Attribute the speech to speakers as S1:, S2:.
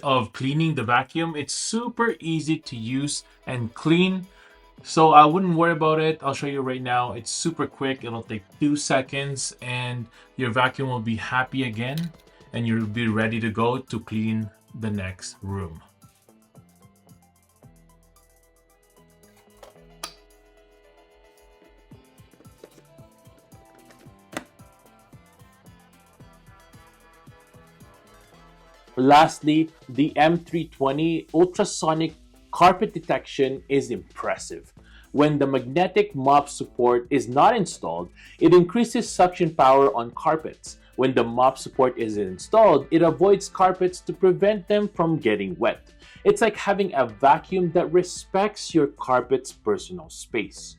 S1: of cleaning the vacuum. It's super easy to use and clean. So I wouldn't worry about it. I'll show you right now. It's super quick. It'll take 2 seconds and your vacuum will be happy again and you'll be ready to go to clean the next room. Lastly, the M320 ultrasonic carpet detection is impressive. When the magnetic mop support is not installed, it increases suction power on carpets. When the mop support is installed, it avoids carpets to prevent them from getting wet. It's like having a vacuum that respects your carpet's personal space.